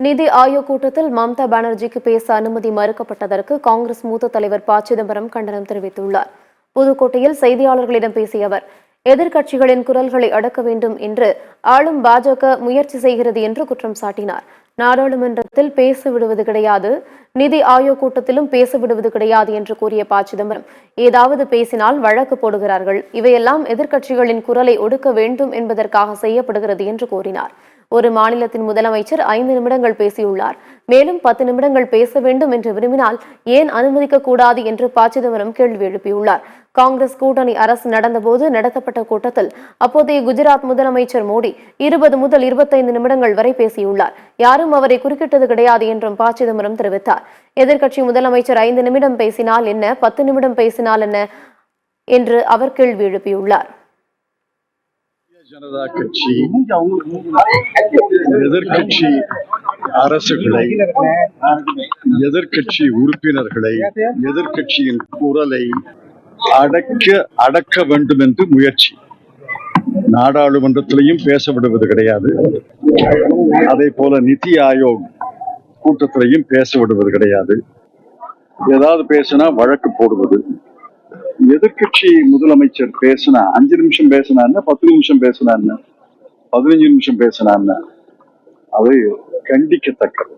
நிதி ஆயோக் கூட்டத்தில் மம்தா பானர்ஜிக்கு பேச அனுமதி மறுக்கப்பட்டதற்கு காங்கிரஸ் மூத்த தலைவர் ப. சிதம்பரம் கண்டனம் தெரிவித்துள்ளார். புதுக்கோட்டையில் செய்தியாளர்களிடம் பேசிய அவர், எதிர்க்கட்சிகளின் குரல்களை அடக்க வேண்டும் என்று ஆளும் பாஜக முயற்சி செய்கிறது என்று குற்றம் சாட்டினார். நாடாளுமன்றத்தில் பேச விடுவது கிடையாது, நிதி ஆயோக் கூட்டத்திலும் பேச விடுவது கிடையாது என்று கூறிய ப. சிதம்பரம், ஏதாவது பேசினால் வழக்கு போடுகிறார்கள், இவையெல்லாம் எதிர்க்கட்சிகளின் குரலை ஒடுக்க வேண்டும் என்பதற்காக செய்யப்படுகிறது என்று கூறினார். ஒரு மாநிலத்தின் முதலமைச்சர் 5 நிமிடங்கள் பேசியுள்ளார். மேலும் 10 நிமிடங்கள் பேச வேண்டும் என்று விரும்பினால் ஏன் அனுமதிக்க கூடாது என்று ப. சிதம்பரம் கேள்வி எழுப்பியுள்ளார். காங்கிரஸ் கூட்டணி அரசு நடந்தபோது நடத்தப்பட்ட கூட்டத்தில் அப்போதைய குஜராத் முதலமைச்சர் மோடி 20 முதல் 25 நிமிடங்கள் வரை பேசியுள்ளார். யாரும் அவரை குறுக்கிட்டது கிடையாது என்றும் ப. சிதம்பரம் தெரிவித்தார். எதிர்க்கட்சி முதலமைச்சர் 5 நிமிடம் பேசினால் என்ன, 10 நிமிடம் பேசினால் என்ன என்று அவர் கேள்வி எழுப்பியுள்ளார். ஜனதா கட்சி எதிர்கட்சி அரசுகளை, எதிர்கட்சி உறுப்பினர்களை, எதிர்கட்சியின் குரலை அடக்க வேண்டும் என்று முயற்சி. நாடாளுமன்றத்திலையும் பேச விடுவது கிடையாது. அதே போல நிதி ஆயோக் கூட்டத்திலையும் பேச விடுவது கிடையாது. ஏதாவது பேசினா வழக்கு போடுவது. எதிர்கட்சி முதலமைச்சர் பேசினா 5 நிமிஷம் பேசினான்னு, 10 நிமிஷம் பேசினான்னு, 15 நிமிஷம் பேசினான்னு, அது கண்டிக்கத்தக்கது.